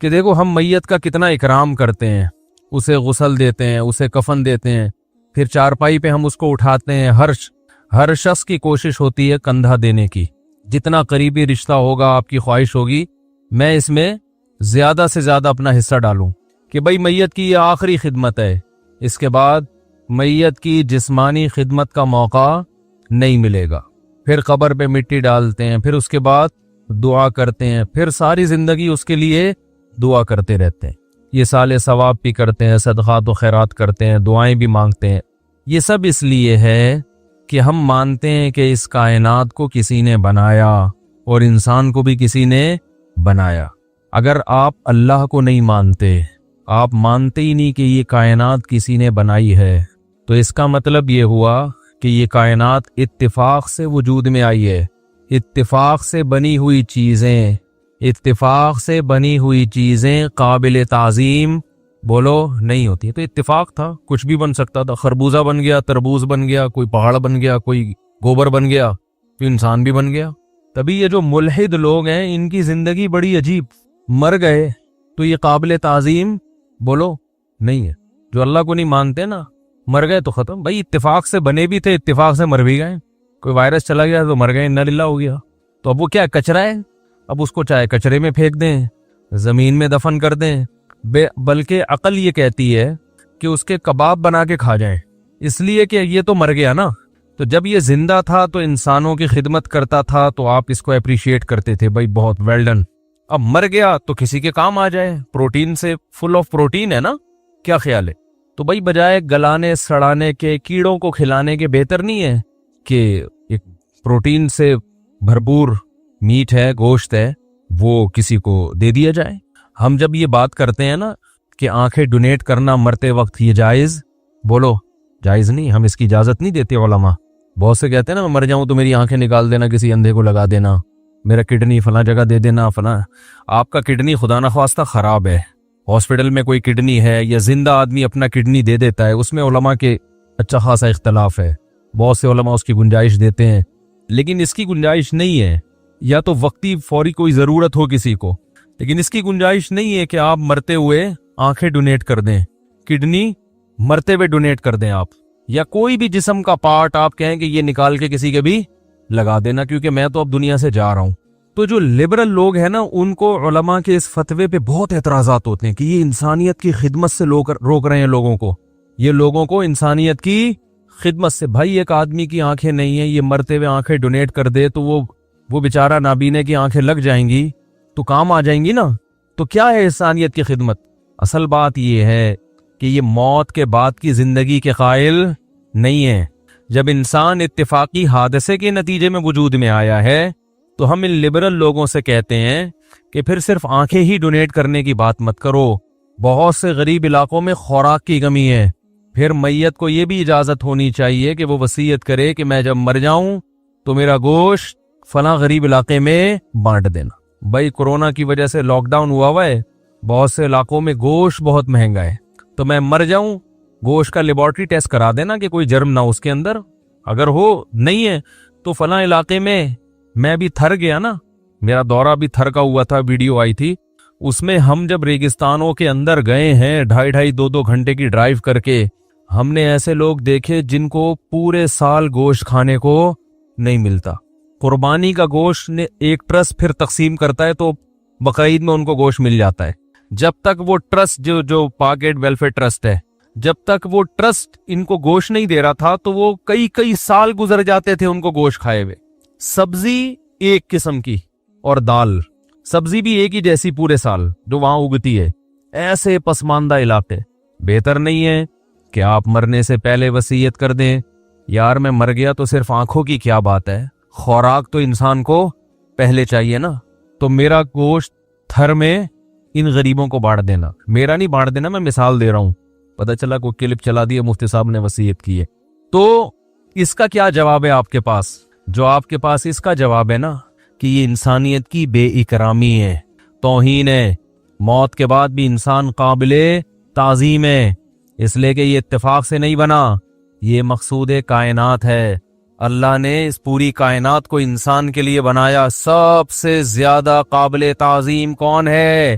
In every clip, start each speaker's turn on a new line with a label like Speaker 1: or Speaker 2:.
Speaker 1: کہ دیکھو ہم میت کا کتنا اکرام کرتے ہیں، اسے غسل دیتے ہیں، اسے کفن دیتے ہیں، پھر چارپائی پہ ہم اس کو اٹھاتے ہیں۔ ہر شخص کی کوشش ہوتی ہے کندھا دینے کی، جتنا قریبی رشتہ ہوگا آپ کی خواہش ہوگی میں اس میں زیادہ سے زیادہ اپنا حصہ ڈالوں، کہ بھئی میت کی یہ آخری خدمت ہے، اس کے بعد میت کی جسمانی خدمت کا موقع نہیں ملے گا۔ پھر قبر پہ مٹی ڈالتے ہیں، پھر اس کے بعد دعا کرتے ہیں، پھر ساری زندگی اس کے لیے دعا کرتے رہتے ہیں، یہ سال ثواب بھی کرتے ہیں، صدقات و خیرات کرتے ہیں، دعائیں بھی مانگتے ہیں۔ یہ سب اس لیے ہے کہ ہم مانتے ہیں کہ اس کائنات کو کسی نے بنایا اور انسان کو بھی کسی نے بنایا۔ اگر آپ اللہ کو نہیں مانتے، آپ مانتے ہی نہیں کہ یہ کائنات کسی نے بنائی ہے، تو اس کا مطلب یہ ہوا کہ یہ کائنات اتفاق سے وجود میں آئی ہے۔ اتفاق سے بنی ہوئی چیزیں قابل تعظیم بولو نہیں ہوتی، تو اتفاق تھا، کچھ بھی بن سکتا تھا، خربوزہ بن گیا، تربوز بن گیا، کوئی پہاڑ بن گیا، کوئی گوبر بن گیا، تو انسان بھی بن گیا۔ تبھی یہ جو ملحد لوگ ہیں ان کی زندگی بڑی عجیب، مر گئے تو یہ قابل تعظیم بولو نہیں ہے۔ جو اللہ کو نہیں مانتے نا، مر گئے تو ختم۔ بھائی اتفاق سے بنے بھی تھے، اتفاق سے مر بھی گئے، کوئی وائرس چلا گیا تو مر گئے، انا للہ ہو گیا، تو اب وہ کیا کچرا ہے، اب اس کو چاہے کچرے میں پھینک دیں، زمین میں دفن کر دیں، بلکہ عقل یہ کہتی ہے کہ اس کے کباب بنا کے کھا جائیں، اس لیے کہ یہ تو مر گیا نا، تو جب یہ زندہ تھا تو انسانوں کی خدمت کرتا تھا تو آپ اس کو اپریشیٹ کرتے تھے، بھائی بہت ویل ڈن۔ اب مر گیا تو کسی کے کام آ جائے، پروٹین سے فل آف پروٹین ہے نا، کیا خیال ہے؟ تو بھائی بجائے گلانے سڑانے کے، کیڑوں کو کھلانے کے، بہتر نہیں ہے کہ ایک پروٹین سے بھرپور میٹ ہے، گوشت ہے، وہ کسی کو دے دیا جائے؟ ہم جب یہ بات کرتے ہیں نا کہ آنکھیں ڈونیٹ کرنا مرتے وقت، یہ جائز بولو جائز نہیں، ہم اس کی اجازت نہیں دیتے علماء۔ بہت سے کہتے ہیں نا میں مر جاؤں تو میری آنکھیں نکال دینا، کسی اندھے کو لگا دینا، میرا کڈنی فلاں جگہ دے دینا فلاں۔ آپ کا کڈنی خدا نخواستہ خراب ہے، ہاسپٹل میں کوئی کڈنی ہے یا زندہ آدمی اپنا کڈنی دے دیتا ہے، اس میں علماء کے اچھا خاصا اختلاف ہے، بہت سے علماء اس کی گنجائش دیتے ہیں، لیکن اس کی گنجائش نہیں ہے، یا تو وقتی فوری کوئی ضرورت ہو کسی کو، لیکن اس کی گنجائش نہیں ہے کہ آپ مرتے ہوئے آنکھیں ڈونیٹ کر دیں، کڈنی مرتے ہوئے ڈونیٹ کر دیں آپ، یا کوئی بھی جسم کا پارٹ آپ کہیں کہ یہ نکال کے کسی کے بھی لگا دینا کیونکہ میں تو اب دنیا سے جا رہا ہوں۔ تو جو لبرل لوگ ہیں نا، ان کو علماء کے اس فتوے پہ بہت اعتراضات ہوتے ہیں کہ یہ انسانیت کی خدمت سے روک رہے ہیں لوگوں کو، یہ لوگوں کو انسانیت کی خدمت سے۔ بھائی ایک آدمی کی آنکھیں نہیں ہیں، یہ مرتے ہوئے آنکھیں ڈونیٹ کر دے تو وہ بیچارہ نابینے کی آنکھیں لگ جائیں گی تو کام آ جائیں گی نا، تو کیا ہے انسانیت کی خدمت؟ اصل بات یہ ہے کہ یہ موت کے بعد کی زندگی کے قائل نہیں ہے۔ جب انسان اتفاقی حادثے کے نتیجے میں وجود میں آیا ہے تو ہم ان لبرل لوگوں سے کہتے ہیں کہ پھر صرف آنکھیں ہی ڈونیٹ کرنے کی بات مت کرو، بہت سے غریب علاقوں میں خوراک کی کمی ہے، پھر میت کو یہ بھی اجازت ہونی چاہیے کہ وہ وصیت کرے کہ میں جب مر جاؤں تو میرا گوشت فلاں غریب علاقے میں بانٹ دینا۔ بھائی کورونا کی وجہ سے لاک ڈاؤن ہوا ہے، بہت سے علاقوں میں گوشت بہت مہنگا ہے، تو میں مر جاؤں گوشت کا لیبارٹری ٹیسٹ کرا دینا کہ کوئی جرم نہ اس کے اندر، اگر ہو نہیں ہے تو فلاں علاقے میں بھی تھر گیا نا، میرا دورہ بھی تھر کا ہوا تھا، ویڈیو آئی تھی اس میں، ہم جب ریگستانوں کے اندر گئے ہیں 2.5 گھنٹے کی ڈرائیو کر کے، ہم نے ایسے لوگ دیکھے جن کو پورے سال گوشت کھانے کو نہیں ملتا۔ قربانی کا گوشت نے ایک ٹرسٹ پھر تقسیم کرتا ہے تو بقرعید میں ان کو گوشت مل جاتا ہے، جب تک وہ ٹرسٹ جو پاکیٹ ویلفیئر ٹرسٹ ہے، جب تک وہ ٹرسٹ ان کو گوشت نہیں دے رہا تھا تو وہ کئی سال گزر جاتے تھے ان کو گوشت کھائے ہوئے۔ سبزی ایک قسم کی اور دال، سبزی بھی ایک ہی جیسی پورے سال جو وہاں اگتی ہے، ایسے پسماندہ علاقے۔ بہتر نہیں ہے کہ آپ مرنے سے پہلے وصیت کر دیں یار میں مر گیا تو صرف آنکھوں کی کیا بات ہے، خوراک تو انسان کو پہلے چاہیے نا، تو میرا گوشت تھر میں ان غریبوں کو بانٹ دینا، میرا نہیں بانٹ دینا، میں مثال دے رہا ہوں، پتہ چلا کوئی کلپ چلا دی مفتی صاحب نے وصیت کی ہے۔ تو اس کا کیا جواب ہے آپ کے پاس؟ جو آپ کے پاس اس کا جواب ہے نا کہ یہ انسانیت کی بے اکرامی ہے، توہین ہے، موت کے بعد بھی انسان قابل تعظیم ہے، اس لیے کہ یہ اتفاق سے نہیں بنا، یہ مقصود کائنات ہے، اللہ نے اس پوری کائنات کو انسان کے لیے بنایا۔ سب سے زیادہ قابل تعظیم کون ہے؟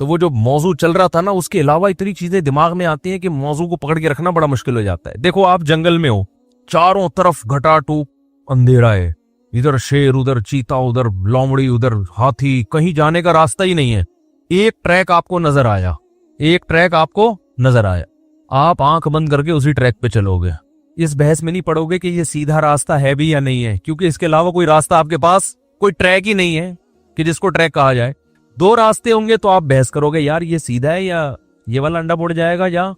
Speaker 1: تو وہ جو موضوع چل رہا تھا نا اس کے علاوہ اتنی چیزیں دماغ میں آتی ہیں کہ موضوع کو پکڑ کے رکھنا بڑا مشکل ہو جاتا ہے. دیکھو آپ جنگل میں ہو, چاروں طرف گھٹا ٹوپ اندھیرا ہے, ادھر شیر, ادھر چیتا, ادھر لومڑی, ادھر ہاتھی, کہیں جانے کا راستہ ہی نہیں ہے. ایک ٹریک آپ کو نظر آیا, ایک ٹریک آپ کو نظر آیا, آپ آنکھ بند کر کے اسی ٹریک پہ چلو گے. اس بحث میں نہیں پڑو گے کہ یہ سیدھا راستہ ہے بھی یا نہیں ہے, کیونکہ اس کے علاوہ کوئی راستہ آپ کے پاس, کوئی ٹریک ہی نہیں ہے کہ جس کو ٹریک کہا جائے. دو راستے ہوں گے تو آپ بحث کرو گے یار یہ سیدھا ہے یا یہ والا انڈا موڑ جائے گا, یا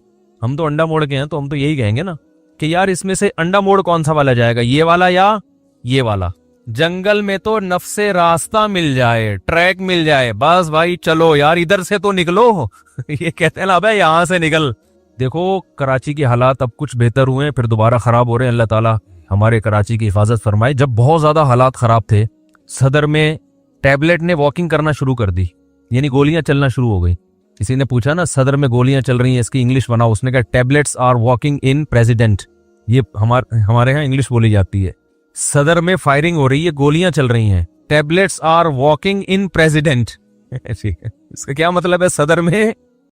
Speaker 1: ہم تو انڈا موڑ کے ہیں تو ہم تو یہی کہیں گے نا کہ یار اس میں سے انڈا موڑ کون سا والا جائے گا, یہ والا یا یہ والا. جنگل میں تو نفس راستہ مل جائے, ٹریک مل جائے, بس بھائی چلو یار ادھر سے تو نکلو. یہ کہتے ہیں نا بھائی یہاں سے نکل. دیکھو کراچی کے حالات اب کچھ بہتر ہوئے ہیں, پھر دوبارہ خراب ہو رہے ہیں. اللہ تعالیٰ ہمارے کراچی کی حفاظت فرمائے. جب بہت زیادہ حالات خراب تھے, صدر میں ٹیبلٹ نے واکنگ کرنا شروع کر دی, یعنی گولیاں چلنا شروع ہو گئی. کسی نے پوچھا نا صدر میں گولیاں چل رہی ہیں, اس کی انگلش بناؤ. اس نے کہا tablets are walking in president. یہ ہمارے ہاں انگلش بولی جاتی ہے. صدر میں فائرنگ ہو رہی ہے, گولیاں چل رہی ہیں, tablets are walking in president. اس کا کیا مطلب ہے؟ صدر میں